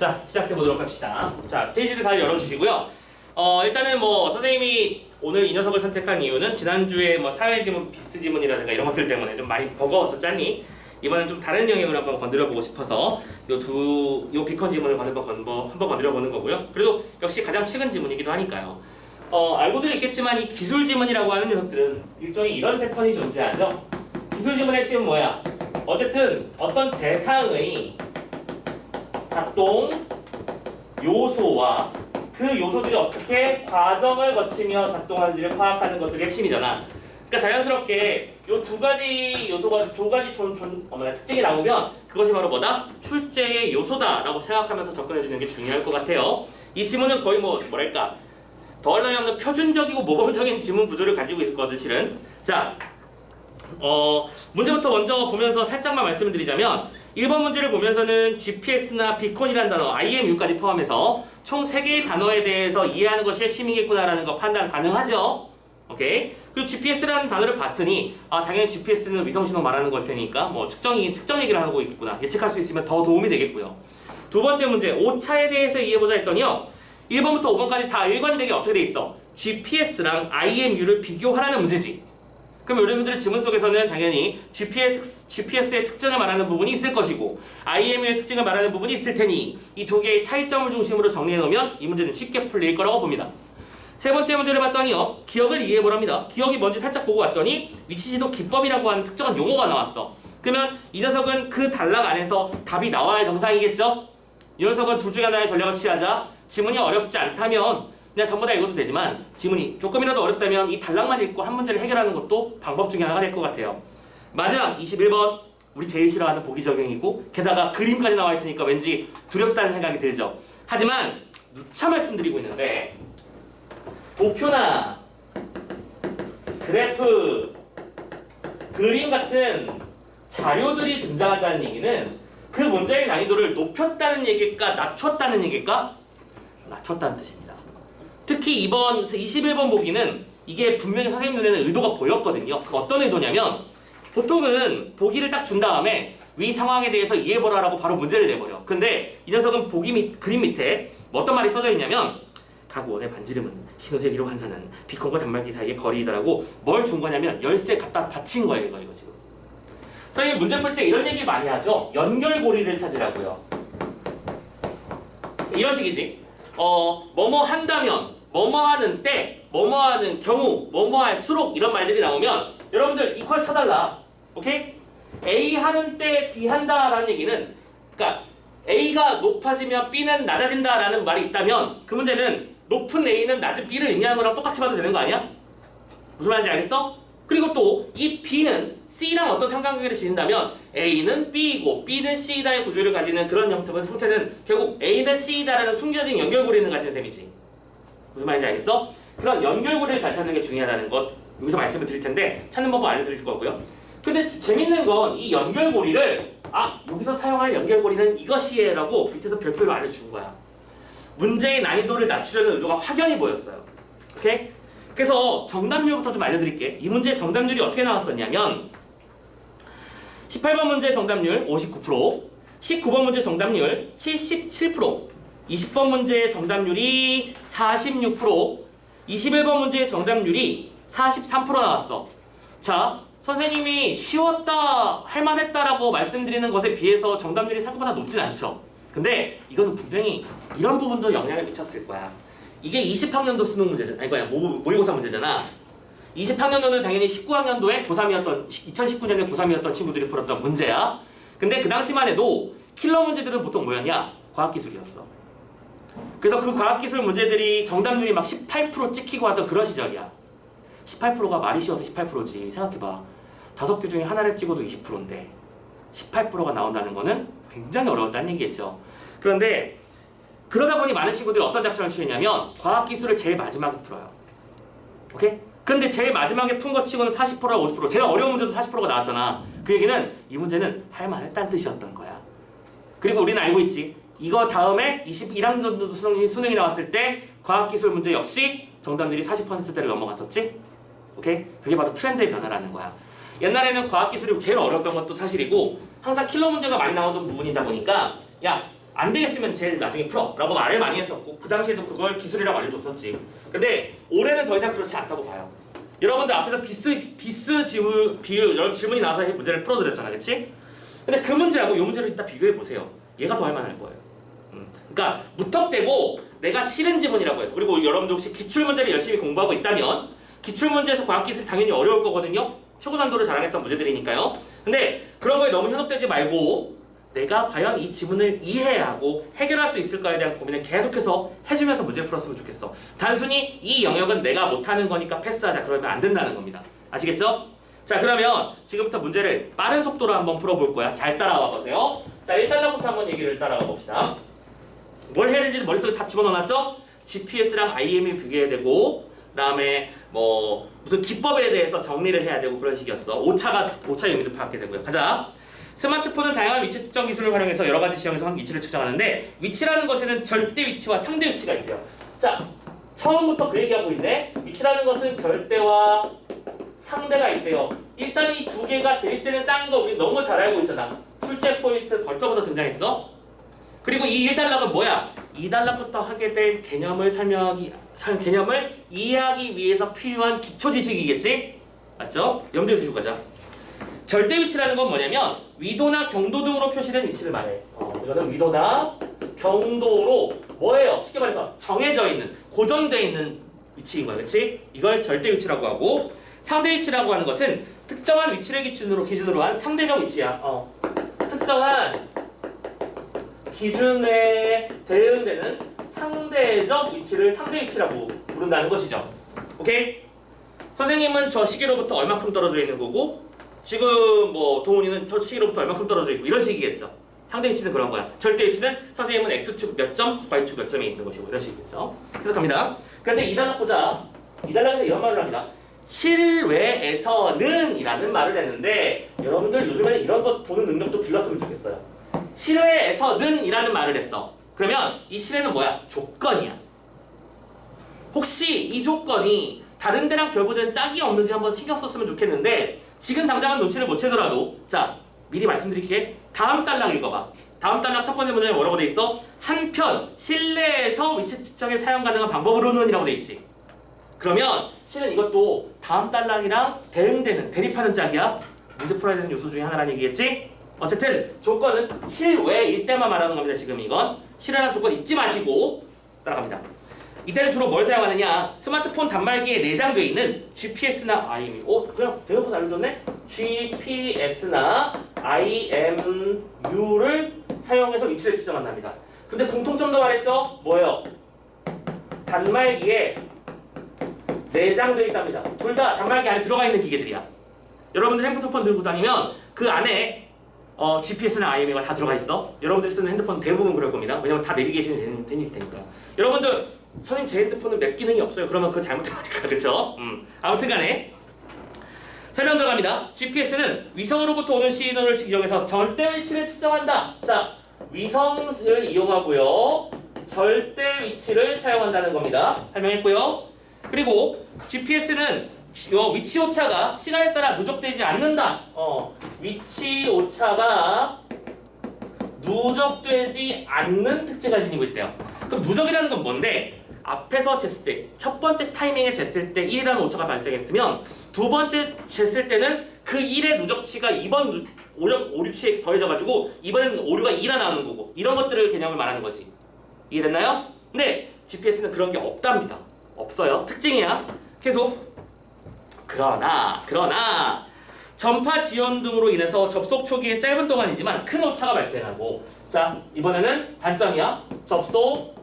자, 시작해 보도록 합시다. 자, 페이지를 다 열어주시고요. 일단은 뭐 선생님이 오늘 이 녀석을 선택한 이유는 지난주에 뭐 사회지문, 비스지문이라든가 이런 것들 때문에 좀 많이 버거웠었잖니. 이번엔 좀 다른 영역을 한번 건드려보고 싶어서 요 비컨 지문을 한번 건드려보는 거고요. 그래도 역시 가장 최근 지문이기도 하니까요. 알고들 있겠지만 이 기술 지문이라고 하는 녀석들은 일종의 이런 패턴이 존재하죠. 기술 지문의 핵심은 뭐야? 어쨌든 어떤 대상의 작동 요소와 그 요소들이 어떻게 과정을 거치며 작동하는지를 파악하는 것들이 핵심이잖아. 그러니까 자연스럽게 요 두 가지 요소가 두 가지 특징이 나오면 그것이 바로 뭐다? 출제의 요소다라고 생각하면서 접근해주는 게 중요할 것 같아요. 이 지문은 거의 뭐랄까 더할 나위 없는 표준적이고 모범적인 지문 구조를 가지고 있거든 실은. 자, 문제부터 먼저 보면서 살짝만 말씀을 드리자면 1번 문제를 보면서는 GPS나 비콘이라는 단어, IMU까지 포함해서 총 3개의 단어에 대해서 이해하는 것이 핵심이겠구나라는 거 판단 가능하죠? 오케이? 그리고 GPS라는 단어를 봤으니 당연히 GPS는 위성신호 말하는 걸 테니까 뭐 측정 얘기를 하고 있겠구나 예측할 수 있으면 더 도움이 되겠고요. 두 번째 문제, 오차에 대해서 이해해보자 했더니요 1번부터 5번까지 다 일관되게 어떻게 돼 있어? GPS랑 IMU를 비교하라는 문제지. 그럼 여러분들의 지문 속에서는 당연히 GPS의 특징을 말하는 부분이 있을 것이고 IMU의 특징을 말하는 부분이 있을 테니 이 두 개의 차이점을 중심으로 정리해 놓으면 이 문제는 쉽게 풀릴 거라고 봅니다. 세 번째 문제를 봤더니요 기억을 이해해보랍니다. 기억이 뭔지 살짝 보고 왔더니 위치지도 기법이라고 하는 특정한 용어가 나왔어. 그러면 이 녀석은 그 단락 안에서 답이 나와야 할 정상이겠죠? 이 녀석은 둘 중에 하나의 전략을 취하자. 지문이 어렵지 않다면 그냥 전부 다 읽어도 되지만 지문이 조금이라도 어렵다면 이 단락만 읽고 한 문제를 해결하는 것도 방법 중에 하나가 될 것 같아요. 마지막 21번 우리 제일 싫어하는 보기 적용이고 게다가 그림까지 나와 있으니까 왠지 두렵다는 생각이 들죠. 하지만 누차 말씀드리고 있는데 도표나 그래프, 그림 같은 자료들이 등장한다는 얘기는 그 문제의 난이도를 높였다는 얘기일까 낮췄다는 얘기일까? 낮췄다는 뜻입니다. 특히 21번 보기는 이게 분명히 선생님 눈에는 의도가 보였거든요. 그 어떤 의도냐면 보통은 보기를 딱 준 다음에 위 상황에 대해서 이해해보라라고 바로 문제를 내버려. 근데 이 녀석은 그림 밑에 어떤 말이 써져 있냐면 각 원의 반지름은 신호세기로 환산한 비콘과 단말기 사이의 거리이다라고 뭘 준 거냐면 열쇠 갖다 받친 거예요. 이거 지금. 선생님 문제 풀 때 이런 얘기 많이 하죠. 연결고리를 찾으라고요. 이런 식이지. 뭐뭐 한다면, 뭐뭐 하는 때, 뭐뭐 하는 경우, 뭐뭐 할수록 이런 말들이 나오면 여러분들 이퀄 쳐달라. 오케이? A 하는 때 B 한다라는 얘기는 그러니까 A가 높아지면 B는 낮아진다라는 말이 있다면 그 문제는 높은 A는 낮은 B를 의미하는 거랑 똑같이 봐도 되는 거 아니야? 무슨 말인지 알겠어? 그리고 또 이 B는 C랑 어떤 삼각관계를 지닌다면 A는 B이고 B는 C다의 구조를 가지는 그런 형태는 결국 A는 C다라는 숨겨진 연결고리를 가진 셈이지. 무슨 말인지 알겠어? 그런 연결고리를 잘 찾는 게 중요하다는 것 여기서 말씀을 드릴 텐데 찾는 방법 알려드릴 거고요. 근데 재밌는 건 이 연결고리를 여기서 사용할 연결고리는 이것이에요 라고 밑에서 별표로 알려준 거야. 문제의 난이도를 낮추려는 의도가 확연히 보였어요. 오케이? 그래서 정답률부터 좀 알려드릴게. 이 문제의 정답률이 어떻게 나왔었냐면 18번 문제 정답률 59%, 19번 문제 정답률 77%, 20번 문제 정답률이 46%, 21번 문제 정답률이 43% 나왔어. 자, 선생님이 쉬웠다, 할만했다라고 말씀드리는 것에 비해서 정답률이 생각보다 높진 않죠. 근데 이거는 분명히 이런 부분도 영향을 미쳤을 거야. 이게 20학년도 수능 문제잖아. 아니 뭐야 모의고사 문제잖아. 20학년도는 당연히 19학년도에 고3이었던 2019년에 고3이었던 친구들이 풀었던 문제야. 근데 그 당시만 해도 킬러 문제들은 보통 뭐였냐? 과학기술이었어. 그래서 그 과학기술 문제들이 정답률이 막 18% 찍히고 하던 그런 시절이야. 18%가 말이 쉬워서 18%지. 생각해봐. 5개 중에 하나를 찍어도 20%인데 18%가 나온다는 거는 굉장히 어려웠다는 얘기겠죠. 그런데 그러다 보니 많은 친구들이 어떤 작전을 취했냐면 과학기술을 제일 마지막에 풀어요. 오케이? 근데 제일 마지막에 푼 것 치고는 40%나 50% 제일 어려운 문제도 40%가 나왔잖아. 그 얘기는 이 문제는 할만했다는 뜻이었던 거야. 그리고 우리는 알고 있지. 이거 다음에 21학년도 수능이 나왔을 때 과학기술 문제 역시 정답률이 40%대를 넘어갔었지? 오케이? 그게 바로 트렌드의 변화라는 거야. 옛날에는 과학기술이 제일 어려웠던 것도 사실이고 항상 킬러 문제가 많이 나오던 부분이다 보니까 야 안 되겠으면 제일 나중에 풀어 라고 말을 많이 했었고 그 당시에도 그걸 기술이라고 알려줬었지. 근데 올해는 더 이상 그렇지 않다고 봐요. 여러분들 앞에서 비스 비율 이런 질문이 나와서 문제를 풀어드렸잖아, 그치? 근데 그 문제하고 이 문제를 이따 비교해보세요. 얘가 더 할만할 거예요. 그러니까 무턱대고 내가 싫은 지문이라고 해서, 그리고 여러분들 혹시 기출문제를 열심히 공부하고 있다면 기출문제에서 과학기술 당연히 어려울 거거든요. 최고 난도를 자랑했던 문제들이니까요. 근데 그런 거에 너무 현혹되지 말고 내가 과연 이 지문을 이해하고 해결할 수 있을까에 대한 고민을 계속해서 해주면서 문제를 풀었으면 좋겠어. 단순히 이 영역은 내가 못하는 거니까 패스하자 그러면 안 된다는 겁니다. 아시겠죠? 자, 그러면 지금부터 문제를 빠른 속도로 한번 풀어볼 거야. 잘 따라와 보세요. 자, 1단락부터 한번 얘기를 따라가 봅시다. 뭘 해야 되는지 머릿속에 다 집어넣어놨죠? GPS랑 IM이 비교해야 되고, 그 다음에 뭐 무슨 기법에 대해서 정리를 해야 되고 그런 식이었어. 5차 의미도 파악해야 되고요. 가자. 스마트폰은 다양한 위치 측정 기술을 활용해서 여러 가지 지형에서 위치를 측정하는데, 위치라는 것에는 절대 위치와 상대 위치가 있대요. 자, 처음부터 그 얘기하고 있네. 위치라는 것은 절대와 상대가 있대요. 일단 이 두 개가 대립되는 쌍인 거 우리 너무 잘 알고 있잖아. 출제 포인트 벌써부터 등장했어. 그리고 이 1단락은 뭐야? 2단락부터 하게 될 개념을 개념을 이해하기 위해서 필요한 기초 지식이겠지? 맞죠? 염두에 두시고 가자. 절대 위치라는 건 뭐냐면 위도나 경도 등으로 표시된 위치를 말해. 이거는 위도나 경도로 뭐예요? 쉽게 말해서 정해져 있는, 고정되어 있는 위치인 거야, 그렇지? 이걸 절대 위치라고 하고, 상대 위치라고 하는 것은 특정한 위치를 기준으로 한 상대적 위치야. 특정한 기준에 대응되는 상대적 위치를 상대 위치라고 부른다는 것이죠. 오케이? 선생님은 저 시계로부터 얼마큼 떨어져 있는 거고, 지금 뭐 동훈이는 저 시계로부터 얼마큼 떨어져 있고, 이런 식이겠죠. 상대 위치는 그런 거야. 절대 위치는 선생님은 X축 몇 점, Y축 몇 점에 있는 것이고, 이런 식이겠죠. 계속 갑니다. 그런데 2단락 보자. 2단락에서 이런 말을 합니다. 실외에서는 이라는 말을 했는데, 여러분들 요즘에는 이런 거 보는 능력도 길렀으면 좋겠어요. 실외에서는 이라는 말을 했어. 그러면 이 실외는 뭐야? 조건이야. 혹시 이 조건이 다른 데랑 결부된 짝이 없는지 한번 신경 썼으면 좋겠는데, 지금 당장은 눈치를 못 채더라도, 자, 미리 말씀드릴게. 다음 단락 읽어봐. 다음 단락 첫 번째 문제에 뭐라고 돼 있어? 한편 실내에서 위치 측정에 사용 가능한 방법으로는 이라고 돼 있지. 그러면 실은 이것도 다음 단락이랑 대응되는, 대립하는 짝이야. 문제 풀어야 되는 요소 중에 하나라는 얘기겠지? 어쨌든 조건은 실외일 때만 말하는 겁니다. 지금 이건 실외라는 조건 잊지 마시고 따라갑니다. 이때는 주로 뭘 사용하느냐? 스마트폰 단말기에 내장되어 있는 GPS나 IMU. 그냥 대놓고 알려줬네? GPS나 IMU를 사용해서 위치를 측정한답니다. 근데 공통점도 말했죠? 뭐예요? 단말기에 내장되어 있답니다. 둘 다 단말기 안에 들어가 있는 기계들이야. 여러분들 핸드폰 들고 다니면 그 안에 GPS나 IMU가 다 들어가 있어. 여러분들 쓰는 핸드폰 대부분 그럴 겁니다. 왜냐면 다 내비게이션이 되는 테니까. 여러분들 선생님 제 핸드폰은 맵 기능이 없어요. 그러면 그거 잘못된 거니까, 그렇죠? 아무튼간에 설명 들어갑니다. GPS는 위성으로부터 오는 신호를 이용해서 절대 위치를 측정한다. 자, 위성을 이용하고요, 절대 위치를 사용한다는 겁니다. 설명했고요. 그리고 GPS는 위치 오차가 시간에 따라 누적되지 않는다. 위치 오차가 누적되지 않는 특징을 지니고 있대요. 그럼 누적이라는 건 뭔데? 앞에서 쟀을 때, 첫 번째 타이밍에 쟀을 때 1이라는 오차가 발생했으면 두 번째 쟀을 때는 그 1의 누적치가 이번 오류치에 더해져가지고 이번에는 오류가 2가 나오는 거고, 이런 것들을 개념을 말하는 거지. 이해됐나요? 근데 GPS는 그런 게 없답니다. 없어요. 특징이야. 계속. 그러나 전파 지연 등으로 인해서 접속 초기에 짧은 동안이지만 큰 오차가 발생하고, 자, 이번에는 단점이야. 접속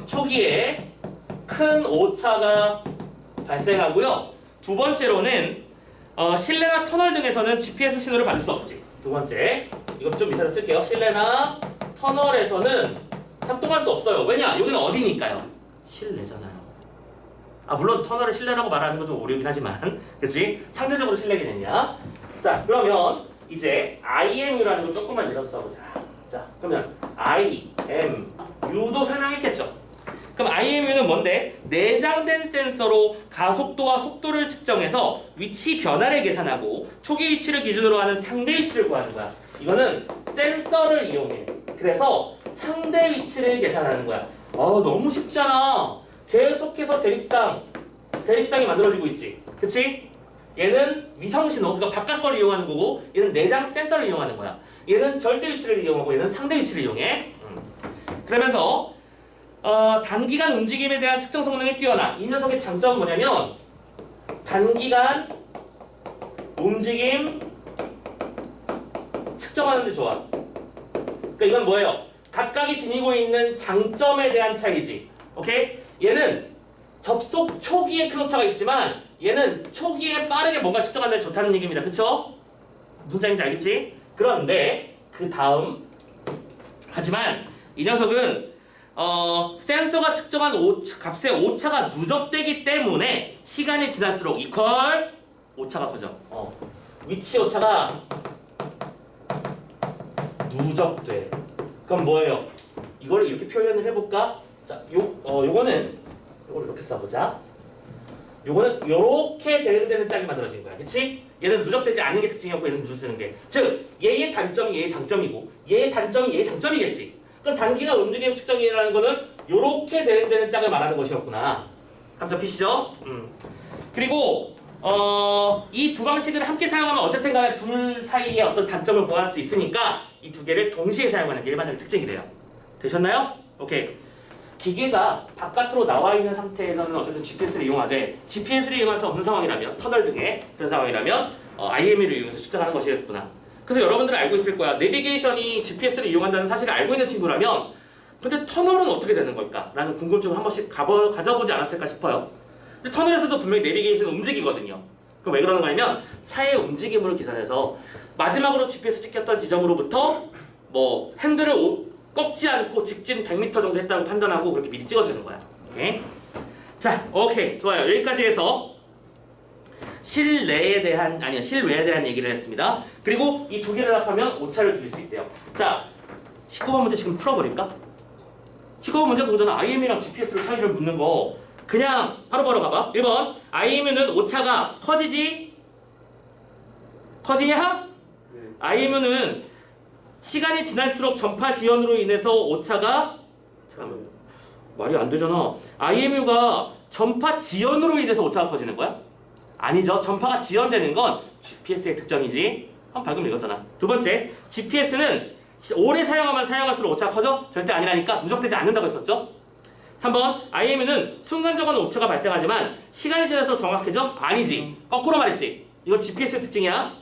초기에 큰 오차가 발생하고요. 두 번째로는 실내나 터널 등에서는 GPS 신호를 받을 수 없지. 두 번째, 이것 좀 밑에다 쓸게요. 실내나 터널에서는 작동할 수 없어요. 왜냐? 여기는 어디니까요? 실내잖아요. 물론 터널을 실내라고 말하는 건 좀 오류긴 하지만, 그치? 상대적으로 실내 개념이야. 자, 그러면 이제 IMU라는 걸 조금만 내려서 써보자. 자, 그러면 IMU도 설명했겠죠? 그럼 IMU는 뭔데? 내장된 센서로 가속도와 속도를 측정해서 위치 변화를 계산하고 초기 위치를 기준으로 하는 상대 위치를 구하는 거야. 이거는 센서를 이용해. 그래서 상대 위치를 계산하는 거야. 너무 쉽잖아. 계속해서 대립상이 만들어지고 있지. 그치? 얘는 위성신호, 그러니까 바깥 걸 이용하는 거고, 얘는 내장 센서를 이용하는 거야. 얘는 절대 위치를 이용하고, 얘는 상대 위치를 이용해. 그러면서 단기간 움직임에 대한 측정 성능이 뛰어나. 이 녀석의 장점은 뭐냐면 단기간 움직임 측정하는 데 좋아. 그러니까 이건 뭐예요? 각각이 지니고 있는 장점에 대한 차이지. 오케이? 얘는 접속 초기에 큰 오차가 있지만 얘는 초기에 빠르게 뭔가 측정하는 데 좋다는 얘기입니다. 그쵸? 무슨 차이인지 알겠지? 그런데 그 다음 하지만 이 녀석은 센서가 측정한 값의 오차가 누적되기 때문에 시간이 지날수록 이퀄 오차가 커져. 위치 오차가 누적돼. 그럼 뭐예요? 이걸 이렇게 표현을 해볼까? 자, 요거는 이걸 이렇게 써보자. 요거는 요렇게 대응되는 짝이 만들어진 거야. 그치? 얘는 누적되지 않는 게 특징이었고 얘는 누적되는 게. 즉 얘의 단점이 얘의 장점이고 얘의 단점이 얘의 장점이겠지. 그럼 단기간 움직임 측정이라는 거는 요렇게 대응되는 짝을 말하는 것이었구나. 감점 피시죠? 그리고 이 두 방식을 함께 사용하면 어쨌든 간에 둘 사이에 어떤 단점을 보완할 수 있으니까 이 두 개를 동시에 사용하는 게 일반적인 특징이래요. 되셨나요? 오케이. 기계가 바깥으로 나와 있는 상태에서는 어쨌든 GPS를 이용하되 GPS를 이용할 수 없는 상황이라면 터널 등의 그런 상황이라면 IME를 이용해서 측정하는 것이겠구나. 그래서 여러분들은 알고 있을 거야. 내비게이션이 GPS를 이용한다는 사실을 알고 있는 친구라면 근데 터널은 어떻게 되는 걸까? 라는 궁금증을 한 번씩 가져보지 않았을까 싶어요. 근데 터널에서도 분명히 내비게이션은 움직이거든요. 그럼 왜 그러는 거냐면 차의 움직임을 계산해서 마지막으로 GPS 찍혔던 지점으로부터 뭐 핸들을 꺾지 않고 직진 100m 정도 했다고 판단하고 그렇게 미리 찍어주는 거야. 오케이? 자, 오케이. 좋아요. 여기까지 해서 실외에 대한 얘기를 했습니다. 그리고 이 두 개를 합하면 오차를 줄일 수 있대요. 자, 19번 문제 지금 풀어버릴까? 19번 문제 그거잖아. IME랑 GPS로 차이를 묻는 거. 그냥 바로바로 가봐. 1번 IMU는 오차가 커지지? 커지냐? IMU는 시간이 지날수록 전파 지연으로 인해서 오차가 잠깐만 말이 안 되잖아. IMU가 전파 지연으로 인해서 오차가 커지는 거야? 아니죠. 전파가 지연되는 건 GPS의 특징이지. 방금 읽었잖아. 두 번째, GPS는 오래 사용하면 사용할수록 오차가 커져? 절대 아니라니까. 누적되지 않는다고 했었죠. 3번, IMU는 순간적인 오차가 발생하지만 시간이 지날수록 정확해져? 아니지. 거꾸로 말했지. 이건 GPS의 특징이야.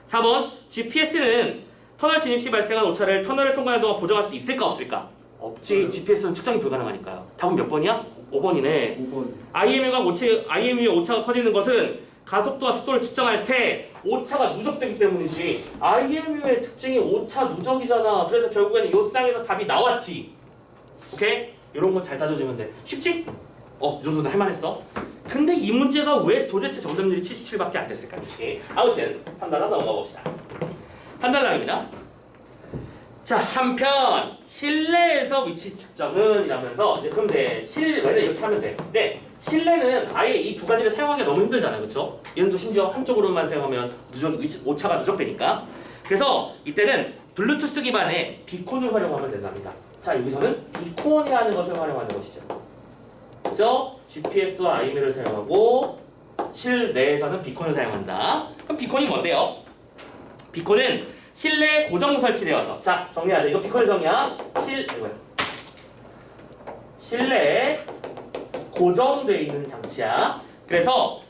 4번, GPS는 터널 진입 시 발생한 오차를 터널을 통과하는 동안 보정할 수 있을까 없을까? 없지. GPS는 측정이 불가능하니까요. 답은 몇 번이야? 5번이네. 5번. IMU의 오차가 커지는 것은 가속도와 속도를 측정할 때 오차가 누적되기 때문이지. IMU의 특징이 오차 누적이잖아. 그래서 결국에는 이 쌍에서 답이 나왔지. 오케이? 이런 건 잘 따져주면 돼. 쉽지? 이 정도는 할만했어. 근데 이 문제가 왜 도대체 정답률이 77밖에 안 됐을까? 그치? 아무튼 3단락 넘어가 봅시다. 3단락입니다. 자, 한편 실내에서 위치 측정은 이라면서 그럼 돼. 왜냐 이렇게 하면 돼. 근데 실내는 아예 이 두 가지를 사용하기 너무 힘들잖아요. 그쵸? 얘는 또 심지어 한쪽으로만 사용하면 오차가 누적되니까. 그래서 이때는 블루투스 기반의 비콘을 활용하면 된답니다. 자, 여기서는 비콘이라는 것을 활용하는 것이죠. 그죠? GPS와 IME를 사용하고 실내에서는 비콘을 사용한다. 그럼 비콘이 뭔데요? 비콘은 실내에 고정 설치되어서, 자, 정리하자. 이거 비콘의 정의야. 실내에 고정되어 있는 장치야. 그래서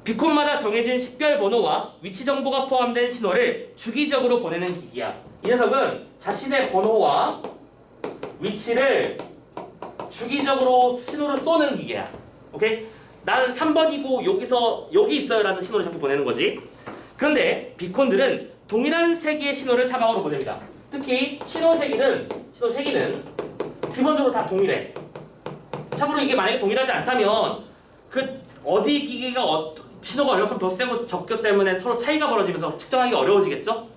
비콘마다 정해진 식별 번호와 위치 정보가 포함된 신호를 주기적으로 보내는 기기야. 이 녀석은 자신의 번호와 위치를 주기적으로 신호를 쏘는 기계야. 오케이? 나는 3번이고 여기 있어요라는 신호를 자꾸 보내는 거지. 그런데 비콘들은 동일한 세기의 신호를 사방으로 보냅니다. 특히 신호 세기는 기본적으로 다 동일해. 참고로 이게 만약에 동일하지 않다면 그 어디 기계가 신호가 얼마큼 더 세고 적기 때문에 서로 차이가 벌어지면서 측정하기 어려워지겠죠?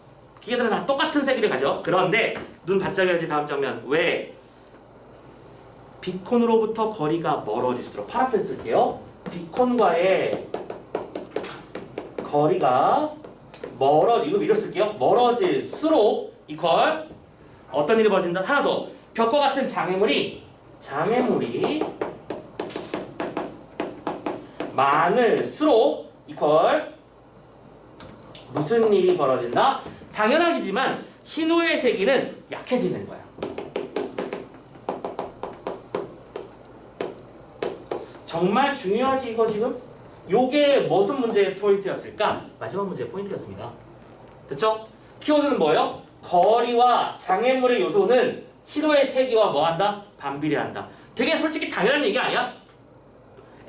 기계들은 다 똑같은 세기를 가져. 그런데 눈 반짝여야지. 다음 장면. 왜? 비콘으로부터 거리가 멀어질수록 파란펜 쓸게요. 비콘과의 거리가 이거 위로 쓸게요. 멀어질수록 이퀄 어떤 일이 벌어진다? 하나 더. 벽과 같은 장애물이 많을수록 이퀄 무슨 일이 벌어진다? 당연하지만 신호의 세기는 약해지는 거야. 정말 중요하지 이거 지금? 요게 무슨 문제의 포인트였을까? 마지막 문제의 포인트였습니다. 됐죠? 키워드는 뭐예요? 거리와 장애물의 요소는 신호의 세기와 뭐한다? 반비례한다. 되게 솔직히 당연한 얘기 아니야?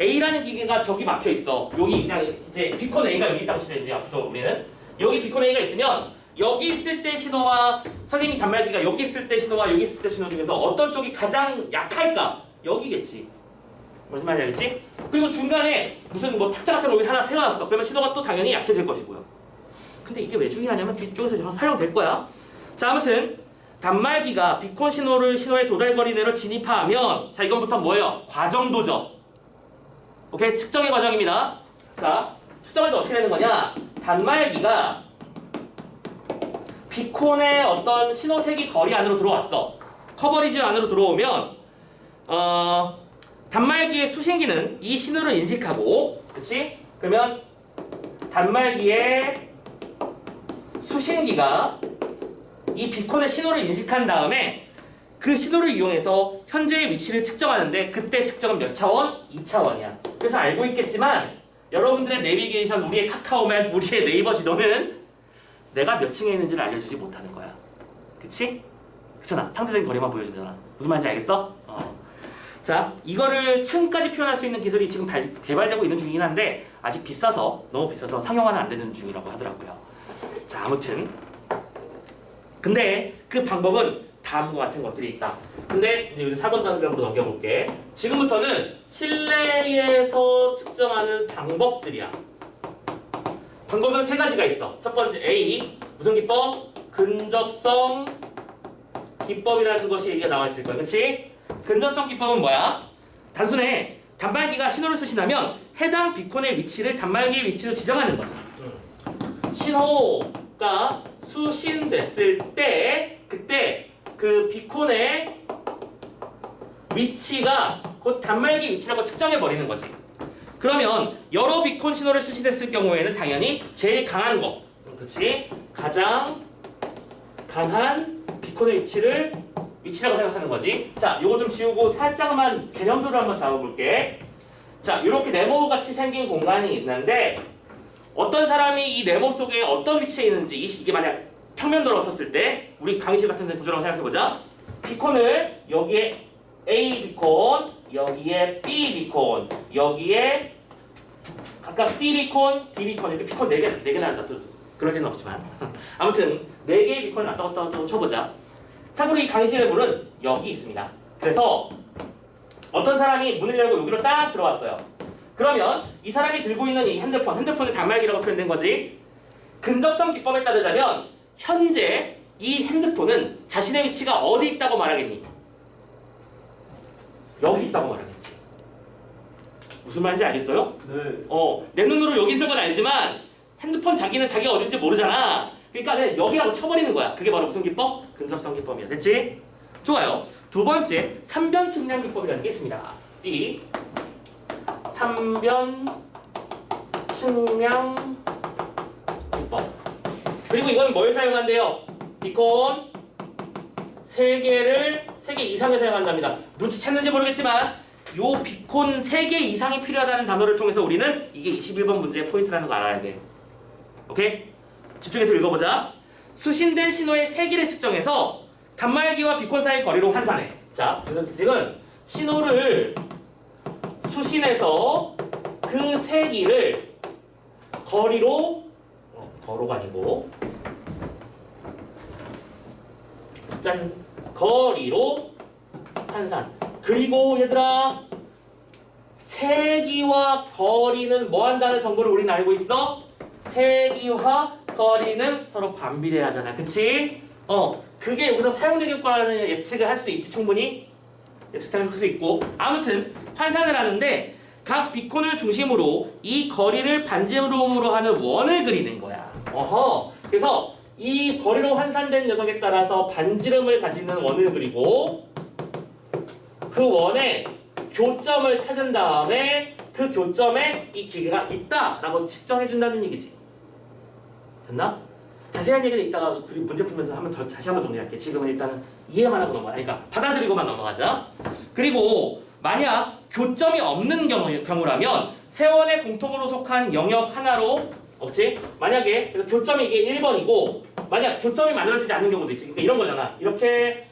A라는 기계가 저기 막혀 있어. 여기 그냥 이제 비콘 A가 여기 있다고 치자 이제 앞부터 우리는 여기 비콘 A가 있으면 여기 있을 때 신호와 선생님이 단말기가 여기 있을 때 신호와 여기 있을 때 신호 중에서 어떤 쪽이 가장 약할까? 여기겠지. 무슨 말인지 알겠지? 그리고 중간에 무슨 뭐 탁자 같은 거 여기 하나 세워놨어. 그러면 신호가 또 당연히 약해질 것이고요. 근데 이게 왜 중요하냐면 뒤쪽에서 활용될 거야. 자, 아무튼 단말기가 비콘 신호의 도달거리 내로 진입하면 자 이건부터 뭐예요? 과정도죠. 오케이? 측정의 과정입니다. 자, 측정할 때 어떻게 되는 거냐? 단말기가 비콘의 어떤 신호세기 거리 안으로 들어왔어. 커버리지 안으로 들어오면 단말기의 수신기는 이 신호를 인식하고, 그치? 그러면 단말기의 수신기가 이 비콘의 신호를 인식한 다음에 그 신호를 이용해서 현재의 위치를 측정하는데 그때 측정은 몇 차원? 2차원이야. 그래서 알고 있겠지만 여러분들의 내비게이션, 우리의 카카오맵, 우리의 네이버 지도는 내가 몇 층에 있는지를 알려주지 못하는 거야. 그치? 그렇잖아. 상대적인 거리만 보여주잖아. 무슨 말인지 알겠어? 자, 이거를 층까지 표현할 수 있는 기술이 지금 개발되고 있는 중이긴 한데 아직 비싸서, 너무 비싸서 상용화는 안 되는 중이라고 하더라고요. 자, 아무튼 근데 그 방법은 다음과 같은 것들이 있다. 근데 이제 4번 단계로 넘겨볼게. 지금부터는 실내에서 측정하는 방법들이야. 방법은 세 가지가 있어. 첫 번째 A, 무슨 기법? 근접성 기법이라는 것이 얘기가 나와 있을 거야. 그치? 근접성 기법은 뭐야? 단순해. 단말기가 신호를 수신하면 해당 비콘의 위치를 단말기의 위치로 지정하는 거지. 신호가 수신됐을 때 그때 그 비콘의 위치가 곧 단말기 위치라고 측정해 버리는 거지. 그러면 여러 비콘 신호를 수신했을 경우에는 당연히 제일 강한 거, 그렇지? 가장 강한 비콘의 위치라고 생각하는 거지. 자, 요거 좀 지우고 살짝만 개념도를 한번 잡아볼게. 자, 이렇게 네모 같이 생긴 공간이 있는데 어떤 사람이 이 네모 속에 어떤 위치에 있는지 이게 만약 평면도로 쳤을 때 우리 강의실 같은 데 구조라고 생각해보자. 비콘을 여기에 A 비콘, 여기에 B 비콘, 여기에 각각 C 비콘, D 비콘 이렇게 비콘 4개 나온다. 그럴 리는 없지만 아무튼 4개의 비콘을 왔다 갔다 쳐보자. 참고로 이 강의실의 문은 여기 있습니다. 그래서 어떤 사람이 문을 열고 여기로 딱 들어왔어요. 그러면 이 사람이 들고 있는 이 핸드폰의 단말기라고 표현된 거지. 근접성 기법에 따르자면 현재 이 핸드폰은 자신의 위치가 어디 있다고 말하겠니? 여기 있다고 말하겠지. 무슨 말인지 알겠어요? 네. 내 눈으로 여기 있는 건 알지만 핸드폰 자기는 자기가 어딘지 모르잖아. 그러니까 그냥 여기라고 쳐버리는 거야. 그게 바로 무슨 기법? 근접성 기법이야. 됐지? 좋아요. 두 번째, 삼변 측량 기법이라는 게 있습니다. 이 삼변 측량 기법. 그리고 이건 뭘 사용한대요? 비콘 3개 이상을 사용한답니다. 눈치챘는지 모르겠지만 요 비콘 3개 이상이 필요하다는 단어를 통해서 우리는 이게 21번 문제의 포인트라는 거 알아야 돼. 오케이? 집중해서 읽어보자. 수신된 신호의 세기를 측정해서 단말기와 비콘 사이 거리로 환산해. 자, 그래서 지금 신호를 수신해서 그 세기를 거리로 거로가 아니고 짠 거리로 환산. 그리고 얘들아 세기와 거리는 뭐 한다는 정보를 우리는 알고 있어? 세기와 거리는 서로 반비례하잖아. 그치? 그게 여기서 사용되길 거라는 예측을 할 수 있지. 충분히 예측할 수 있고. 아무튼 환산을 하는데 각 비콘을 중심으로 이 거리를 반지름으로 하는 원을 그리는 거야. 그래서 이 거리로 환산된 녀석에 따라서 반지름을 가지는 원을 그리고 그 원의 교점을 찾은 다음에 그 교점에 이 기계가 있다라고 측정해준다는 얘기지. 됐나? 자세한 얘기는 이따가 문제 풀면서 다시 한번 정리할게. 지금은 일단은 이해만 하고 넘어가. 그러니까 받아들이고만 넘어가자. 그리고 만약 교점이 없는 경우라면 세원의 공통으로 속한 영역 하나로 없지? 만약에 교점이 이게 1번이고 만약 교점이 만들어지지 않는 경우도 있지. 그러니까 이런 거잖아. 이렇게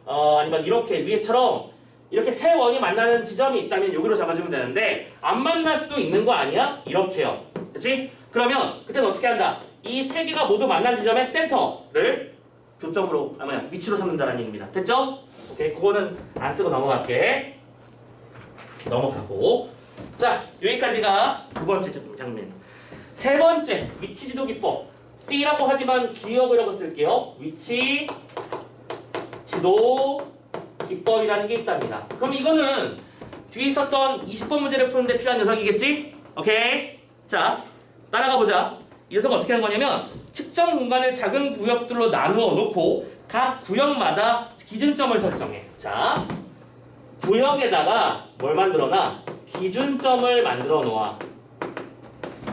아니면 이렇게 위에처럼 이렇게 세 원이 만나는 지점이 있다면 여기로 잡아주면 되는데 안 만날 수도 있는 거 아니야? 이렇게요. 그렇지? 그러면 그때는 어떻게 한다? 이 세 개가 모두 만난 지점의 센터를 교점으로 위치로 삼는다는 얘기입니다. 됐죠? 오케이, 그거는 안 쓰고 넘어갈게. 넘어가고 자, 여기까지가 두 번째 장면. 세 번째 위치 지도 기법. C라고 하지만 기억이라고 쓸게요. 위치 지도 기법이라는 게 있답니다. 그럼 이거는 뒤에 있었던 20번 문제를 푸는데 필요한 녀석이겠지? 오케이. 자, 따라가 보자. 이 녀석은 어떻게 하는 거냐면 측정 공간을 작은 구역들로 나누어 놓고 각 구역마다 기준점을 설정해. 자, 구역에다가 뭘 만들어놔? 기준점을 만들어 놓아.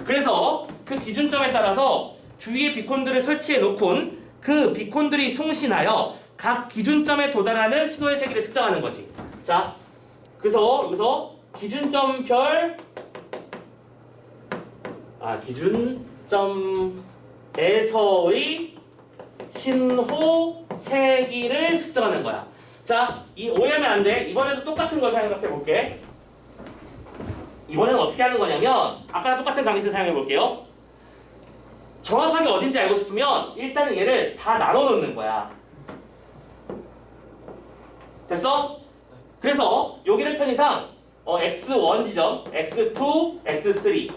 그래서 그 기준점에 따라서 주위에 비콘들을 설치해 놓곤 그 비콘들이 송신하여 각 기준점에 도달하는 신호의 세기를 측정하는 거지. 자, 그래서 여기서 기준점별 기준점에서의 신호 세기를 측정하는 거야. 자, 이 오해하면 안 돼. 이번에도 똑같은 걸 생각해 볼게. 이번에는 어떻게 하는 거냐면 아까랑 똑같은 강의를 사용해 볼게요. 정확하게 어딘지 알고 싶으면 일단은 얘를 다 나눠 놓는 거야. 됐어? 그래서 여기를 편의상 x1 지점, x2, x3,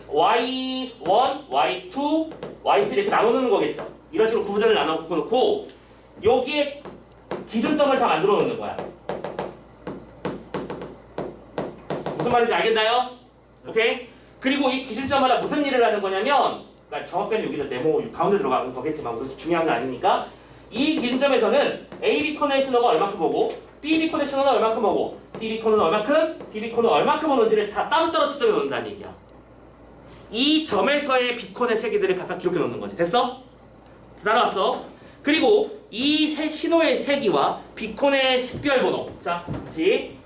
y1, y2, y3 이렇게 나누는 거겠죠. 이런 식으로 구분을 나눠 놓고 여기에 기준점을 다 만들어 놓는 거야. 무슨 말인지 알겠나요? 오케이? 그리고 이 기준점마다 무슨 일을 하는 거냐면, 그러니까 정확하게 여기다 네모 가운데 들어가는 거겠지만 그래서 중요한 건 아니니까 이 기준점에서는 A 비콘의 신호가 얼마큼 오고 B 비콘의 신호는 얼마큼 오고 C 비콘은 얼마큼, D 비콘은 얼마큼 오는지를 다 따로따로 측정해 놓는다는 얘기야. 이 점에서의 비콘의 세기들을 각각 기록해 놓는 거지. 됐어? 따라왔어? 그리고 이 신호의 세기와 비콘의 식별번호. 자, 같이.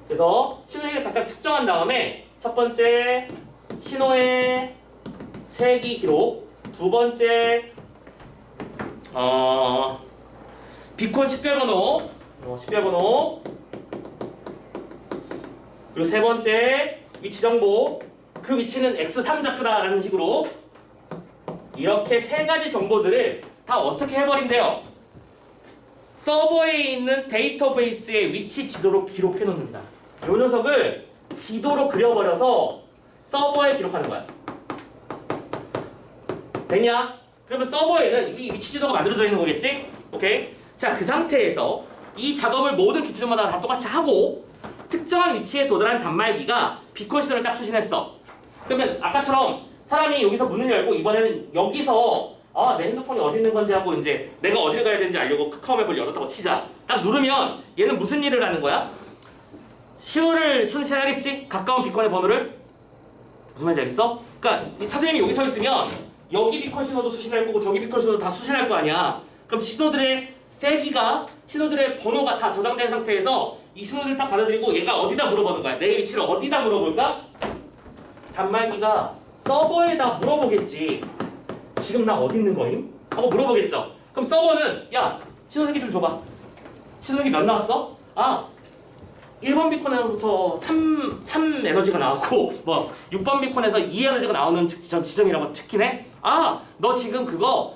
그래서 신호 세기를 각각 측정한 다음에 첫 번째 신호의 세기 기록, 두 번째 비콘 식별번호, 그리고 세 번째 위치 정보, 그 위치는 x3 좌표다라는 식으로 이렇게 세 가지 정보들을 다 어떻게 해버린대요? 서버에 있는 데이터베이스의 위치 지도로 기록해 놓는다. 이 녀석을 지도로 그려버려서 서버에 기록하는 거야. 됐냐? 그러면 서버에는 이 위치 지도가 만들어져 있는 거겠지? 오케이? 자, 그 상태에서 이 작업을 모든 기준마다 다 똑같이 하고 특정한 위치에 도달한 단말기가 비콘 신호를 딱 수신했어. 그러면 아까처럼 사람이 여기서 문을 열고 이번에는 여기서 내 핸드폰이 어디 있는 건지 하고 이제 내가 어디를 가야 되는지 알려고 카카오맵을 열었다고 치자. 딱 누르면 얘는 무슨 일을 하는 거야? 신호를 수신하겠지? 가까운 비콘의 번호를? 무슨 말인지 알겠어? 그러니까 이 선생님이 여기 서 있으면 여기 비콘 신호도 수신할 거고 저기 비콘 신호도 다 수신할 거 아니야. 그럼 신호들의 세기가, 신호들의 번호가 다 저장된 상태에서 이 신호를 딱 받아들이고 얘가 어디다 물어보는 거야. 내 위치를 어디다 물어볼까? 단말기가 서버에다 물어보겠지. 지금 나 어디 있는 거임? 하고 물어보겠죠. 그럼 서버는 야, 신호세기 좀 줘봐. 신호세기 몇 나왔어? 1번 비콘에서부터 3 에너지가 나왔고 6번 비콘에서 2 에너지가 나오는 지점이라고 특히네? 너 지금 그거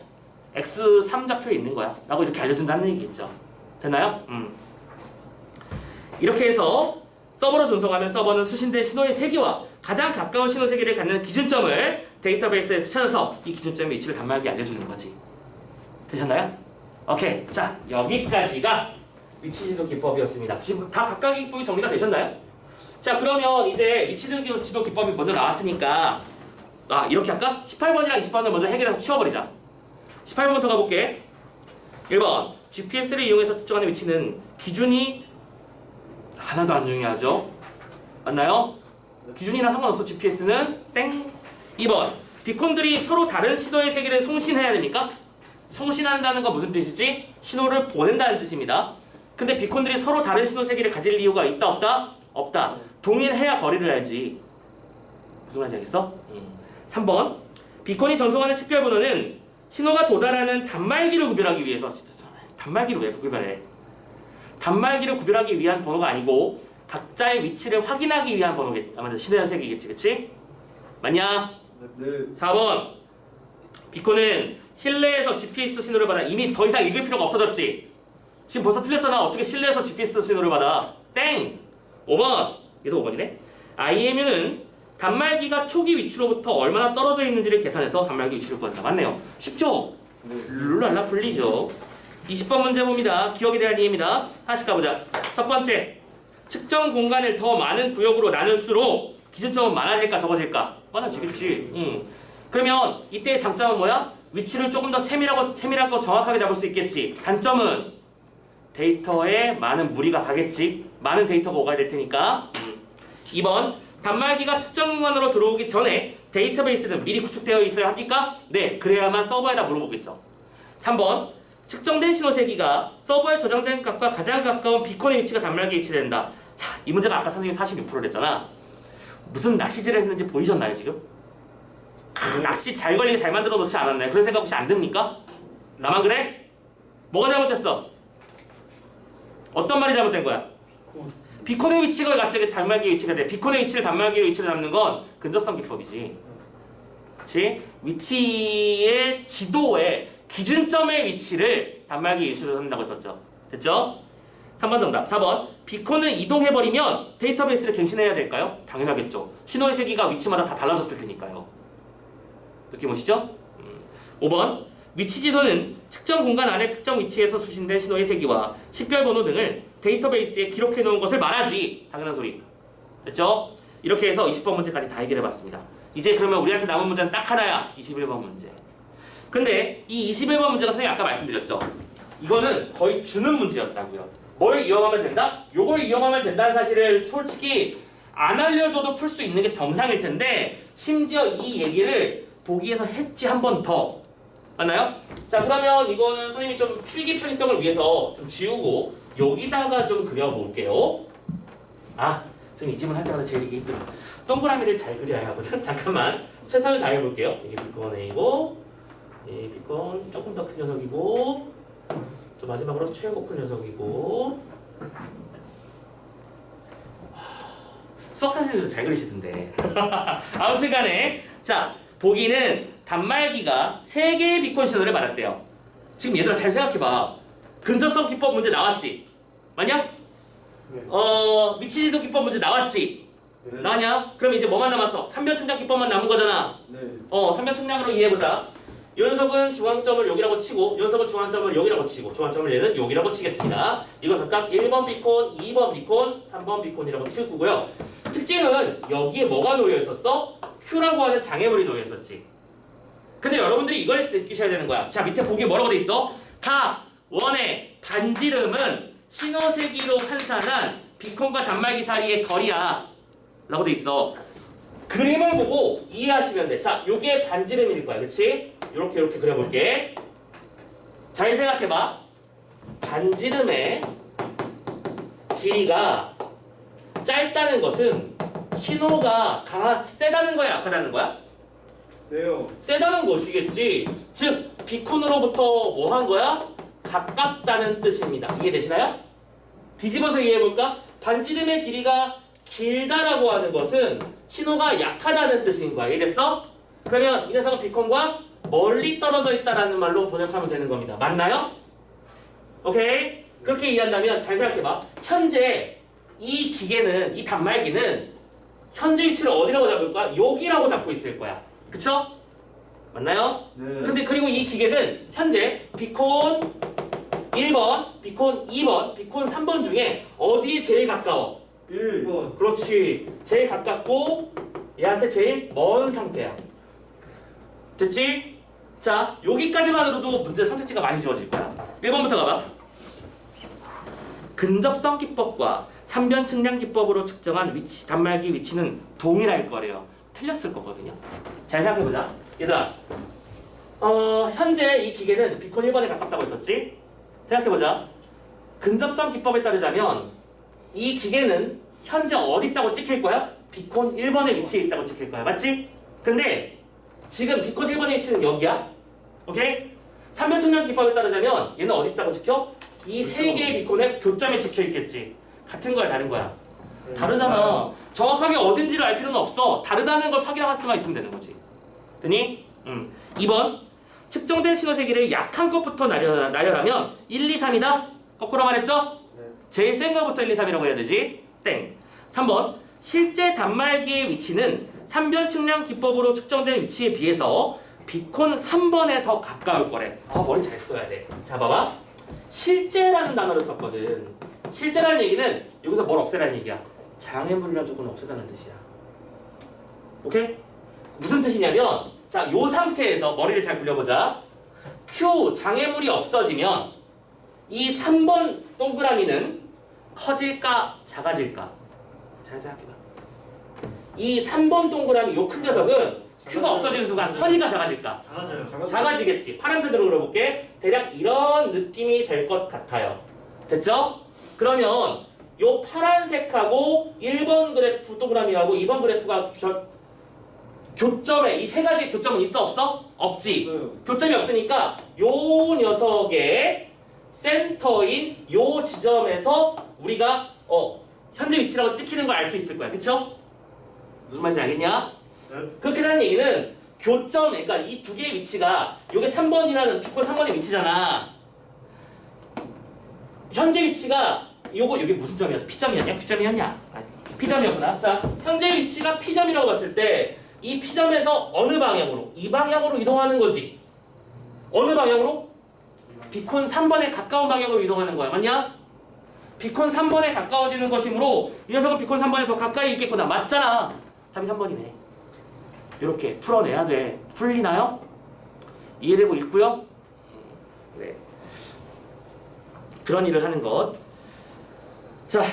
X3 좌표에 있는 거야 라고 이렇게 알려준다는 얘기겠죠. 됐나요? 이렇게 해서 서버로 전송하면 서버는 수신된 신호의 세기와 가장 가까운 신호 세기를 갖는 기준점을 데이터베이스에서 찾아서 이 기준점의 위치를 단말기에 알려주는 거지. 되셨나요? 오케이. 자, 여기까지가 위치지도 기법이었습니다. 지금 다 각각의 기법이 정리가 되셨나요? 자, 그러면 이제 위치지도 기법이 먼저 나왔으니까 이렇게 할까? 18번이랑 20번을 먼저 해결해서 치워버리자. 18번부터 가볼게. 1번 GPS를 이용해서 측정하는 위치는 기준이 하나도 안 중요하죠. 맞나요? 기준이랑 상관없어. GPS는 땡. 2번 비콘들이 서로 다른 신호의 세기를 송신해야 됩니까? 송신한다는 건 무슨 뜻이지? 신호를 보낸다는 뜻입니다. 근데 비콘들이 서로 다른 신호 세기를 가질 이유가 있다 없다? 없다. 동일해야 거리를 알지. 무슨 말인지 알겠어? 3번 비콘이 전송하는 식별번호는 신호가 도달하는 단말기를 구별하기 위해서. 단말기를 왜 구별해? 단말기를 구별하기 위한 번호가 아니고 각자의 위치를 확인하기 위한 번호겠지. 아마 신호의 세기겠지, 그치? 맞냐? 네. 4번 비콘은 실내에서 GPS 신호를 받아. 이미 더 이상 읽을 필요가 없어졌지. 지금 벌써 틀렸잖아. 어떻게 실내에서 GPS 신호를 받아? 땡! 5번 얘도 5번이네. IMU는 단말기가 초기 위치로부터 얼마나 떨어져 있는지를 계산해서 단말기 위치를 구한다. 맞네요. 쉽죠? 룰랄라 풀리죠. 20번 문제 봅니다. 기억에 대한 이해입니다. 하나씩 가보자. 첫 번째, 측정 공간을 더 많은 구역으로 나눌수록 기준점은 많아질까 적어질까? 많아지겠지. 그러면 이때의 장점은 뭐야? 위치를 조금 더 세밀하고 정확하게 잡을 수 있겠지. 단점은 데이터에 많은 무리가 가겠지. 많은 데이터가 오가야 될 테니까. 2번 단말기가 측정 공간으로 들어오기 전에 데이터베이스는 미리 구축되어 있어야 합니까? 네, 그래야만 서버에다 물어보겠죠. 3번 측정된 신호 세기가 서버에 저장된 값과 가장 가까운 비콘의 위치가 단말기에 위치된다. 자, 이 문제가 아까 선생님이 46%랬잖아. 무슨 낚시질을 했는지 보이셨나요 지금? 낚시 잘 걸리게 잘 만들어 놓지 않았나요? 그런 생각 혹시 안 듭니까? 나만 그래? 뭐가 잘못됐어? 어떤 말이 잘못된 거야? 비콘의 위치가 갑자기 단말기의 위치가 돼. 비콘의 위치를 단말기의 위치로 잡는 건 근접성 기법이지. 그치? 위치의 지도에 기준점의 위치를 단말기의 위치로 잡는다고 했었죠. 됐죠? 3번 정답. 4번 비콘을 이동해버리면 데이터베이스를 갱신해야 될까요? 당연하겠죠. 신호의 세기가 위치마다 다 달라졌을 테니까요. 느낌 오시죠? 5번 위치 지도는 측정 공간 안에 특정 위치에서 수신된 신호의 세기와 식별번호 등을 데이터베이스에 기록해 놓은 것을 말하지. 당연한 소리. 됐죠? 이렇게 해서 20번 문제까지 다 해결해 봤습니다. 이제 그러면 우리한테 남은 문제는 딱 하나야. 21번 문제. 근데 이 21번 문제가 선생님 아까 말씀드렸죠. 이거는 거의 주는 문제였다고요. 뭘 이용하면 된다? 요걸 이용하면 된다는 사실을 솔직히 안 알려줘도 풀 수 있는 게 정상일 텐데 심지어 이 얘기를 보기에서 했지 한 번 더. 맞나요? 자, 그러면 이거는 선생님이 좀 필기 편의성을 위해서 좀 지우고 여기다가 좀 그려볼게요. 선생님 이 질문 할 때마다 제일 이게 힘들어. 동그라미를 잘 그려야 하거든. 잠깐만 최선을 다해볼게요. 이게 비콘 A고 이 비콘 조금 더 큰 녀석이고 또 마지막으로 최고 큰 녀석이고. 수학 선생님도 잘 그리시던데. 아무튼 간에 자, 보기는 단말기가 3개의 비콘 신호를 받았대요. 지금 얘들아 잘 생각해봐. 근접성 기법 문제 나왔지? 맞냐? 네. 위치지도 기법 문제 나왔지? 네. 나냐? 그럼 이제 뭐만 남았어? 3변 측량 기법만 남은 거잖아. 네. 3변 측량으로 이해해보자. 요 녀석은 중앙점을 여기라고 치고 요 녀석은 중앙점을 여기라고 치고 중앙점을 얘는 여기라고 치겠습니다. 이걸 각각 1번 비콘, 2번 비콘, 3번 비콘이라고 칠 거고요. 특징은 여기에 뭐가 놓여 있었어? Q라고 하는 장애물이 놓여 있었지. 근데 여러분들이 이걸 느끼셔야 되는 거야. 자, 밑에 보기에 뭐라고 돼 있어? 각 원의 반지름은 신호세기로 환산한 비콘과 단말기 사이의 거리야 라고 돼 있어. 그림을 보고 이해하시면 돼. 자, 요게 반지름일 거야. 그치? 요렇게 그려볼게. 잘 생각해봐. 반지름의 길이가 짧다는 것은 신호가 세다는 거야, 약하다는 거야? 세요. 세다는 것이겠지. 즉 비콘으로부터 뭐 한 거야? 가깝다는 뜻입니다. 이해되시나요? 뒤집어서 이해해볼까? 반지름의 길이가 길다라고 하는 것은 신호가 약하다는 뜻인 거야. 이해됐어? 그러면 이 녀석은 비콘과 멀리 떨어져 있다라는 말로 번역하면 되는 겁니다. 맞나요? 오케이? 그렇게 이해한다면 잘 생각해봐. 현재 이 기계는, 이 단말기는 현재 위치를 어디라고 잡을 거야? 여기라고 잡고 있을 거야. 그쵸? 맞나요? 네. 근데 그리고 이 기계는 현재 비콘 1번, 비콘 2번, 비콘 3번 중에 어디에 제일 가까워? 1번. 그렇지. 제일 가깝고 얘한테 제일 먼 상태야. 됐지? 자, 여기까지만으로도 문제 선택지가 많이 지워질 거야. 1번부터 가봐. 근접성 기법과 삼변 측량 기법으로 측정한 위치, 단말기 위치는 동일할 거래요. 틀렸을 거거든요. 잘 생각해보자. 얘들아, 현재 이 기계는 비콘 1번에 가깝다고 했었지? 생각해보자. 근접성 기법에 따르자면 이 기계는 현재 어디 있다고 찍힐 거야? 비콘 1번에 위치해 있다고 찍힐 거야. 맞지? 근데 지금 비콘 1번의 위치는 여기야. 오케이? 삼변 측량 기법에 따르자면 얘는 어디 있다고 찍혀? 이 세 개의 비콘에 교점에 찍혀 있겠지. 같은 거야, 다른 거야? 다르잖아. 정확하게 어딘지를 알 필요는 없어. 다르다는 걸 확인할 수만 있으면 되는 거지. 되니? 2번. 측정된 신호세기를 약한 것부터 나열하면 1, 2, 3이다? 거꾸로 말했죠? 제일 센 거부터 1, 2, 3이라고 해야 되지? 땡. 3번. 실제 단말기의 위치는 삼변 측량 기법으로 측정된 위치에 비해서 비콘 3번에 더 가까울 거래. 머리 잘 써야 돼. 자, 봐봐. 실제라는 단어를 썼거든. 실제라는 얘기는 여기서 뭘 없애라는 얘기야. 장애물이라는 조건을 없애라는 뜻이야. 오케이? 무슨 뜻이냐면, 자, 요 상태에서 머리를 잘 굴려보자. Q 장애물이 없어지면 이 3번 동그라미는 커질까 작아질까? 잘 생각해봐. 이 3번 동그라미 요 큰 녀석은 Q가 없어지는 순간 커질까 작아질까? 작아져요. 작아지겠지. 파란 편으로 그려볼게. 대략 이런 느낌이 될 것 같아요. 됐죠? 그러면 요 파란색하고 1번 그래프 동그라미하고 2번 그래프가 교점에 이 세 가지 교점은 있어 없어? 없지. 없어요. 교점이 없으니까 요 녀석의 센터인 요 지점에서 우리가 현재 위치라고 찍히는 걸 알 수 있을 거야. 그쵸? 무슨 말인지 알겠냐? 네. 그렇게 하는 얘기는 교점, 그러니까 이 두 개의 위치가 요게 3번이라는 비콘 3번의 위치잖아. 현재 위치가 요게 무슨 점이었어? P점이었냐? Q점이었냐? 아니, P점이었구나. 자, 현재 위치가 P점이라고 봤을 때 이 P점에서 어느 방향으로? 이 방향으로 이동하는 거지. 어느 방향으로? 비콘 3번에 가까운 방향으로 이동하는 거야. 맞냐? 비콘 3번에 가까워지는 것이므로 이 녀석은 비콘 3번에 더 가까이 있겠구나. 맞잖아. 답이 3번이네. 이렇게 풀어내야 돼. 풀리나요? 이해되고 있고요. 네. 그런 일을 하는 것. 자,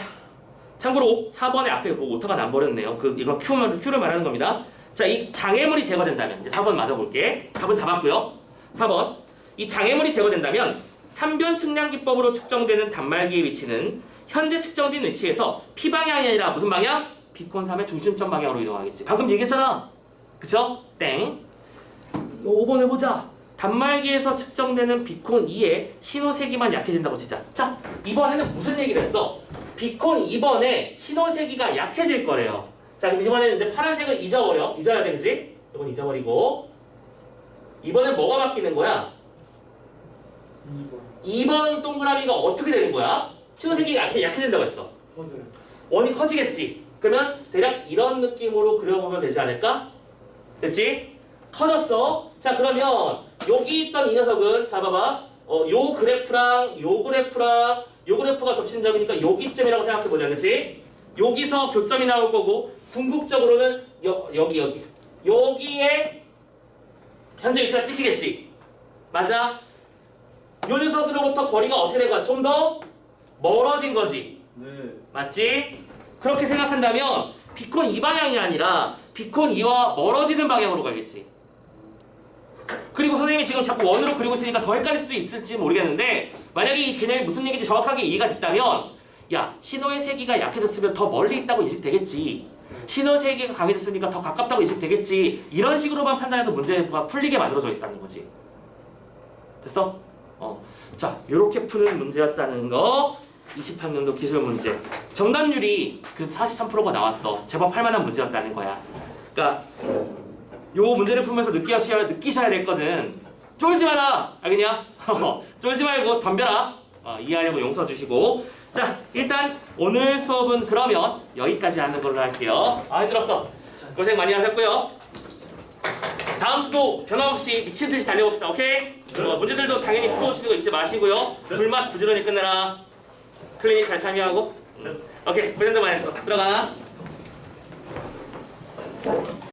참고로 4번의 앞에 오타가 남버렸네요. 이건 Q를 말하는 겁니다. 자, 이 장애물이 제거된다면 이제 4번 맞아볼게. 답은 잡았고요. 4번. 이 장애물이 제거된다면 삼변 측량 기법으로 측정되는 단말기의 위치는 현재 측정된 위치에서 P 방향이 아니라 무슨 방향? 비콘 3의 중심점 방향으로 이동하겠지. 방금 얘기했잖아. 그쵸? 땡. 5번 해보자. 단말기에서 측정되는 비콘 2의 신호세기만 약해진다고 치자. 자, 이번에는 무슨 얘기를 했어? 비콘 2번에 신호세기가 약해질 거래요. 자, 그럼 이번에는 이제 파란색을 잊어야 돼, 그지? 이건 잊어버리고. 이번엔 뭐가 바뀌는 거야? 2번 동그라미가 어떻게 되는 거야? 신호세기가 약해진다고 했어. 원이 커지겠지. 그러면 대략 이런 느낌으로 그려보면 되지 않을까? 됐지? 커졌어. 자, 그러면 여기 있던 이 녀석은 잡아봐. 요 그래프랑 요 그래프랑 요 그래프가 겹치는 점이니까 여기쯤이라고 생각해보자. 그치? 여기서 교점이 나올 거고 궁극적으로는 여기에 현재 위치가 찍히겠지. 맞아? 요 녀석으로부터 거리가 어떻게 된 거야? 좀 더 멀어진 거지. 네. 맞지? 그렇게 생각한다면 비콘 2방향이 아니라 비콘 2와 멀어지는 방향으로 가겠지. 그리고 선생님이 지금 자꾸 원으로 그리고 있으니까 더 헷갈릴 수도 있을지 모르겠는데, 만약에 이 개념이 무슨 얘기인지 정확하게 이해가 됐다면, 야, 신호의 세기가 약해졌으면 더 멀리 있다고 인식되겠지. 신호의 세기가 강해졌으니까 더 가깝다고 인식되겠지. 이런 식으로만 판단해도 문제가 풀리게 만들어져 있다는 거지. 됐어? 자, 요렇게 푸는 문제였다는 거. 20학년도 기술 문제. 정답률이 그 43%가 나왔어. 제법 할 만한 문제였다는 거야. 그러니까 요 문제를 풀면서 느끼셔야 됐거든. 쫄지 마라. 알겠냐? 쫄지 말고 덤벼라. 이해하려고 용서 주시고. 자, 일단 오늘 수업은 그러면 여기까지 하는 걸로 할게요. 힘들었어. 고생 많이 하셨고요. 다음 주도 변함없이 미친 듯이 달려봅시다. 오케이? 문제들도 당연히 풀어오시는 거 잊지 마시고요. 불맛 부지런히 끝내라. 클리닉 잘 참여하고. 오케이, 고생들 많이 했어. 들어가.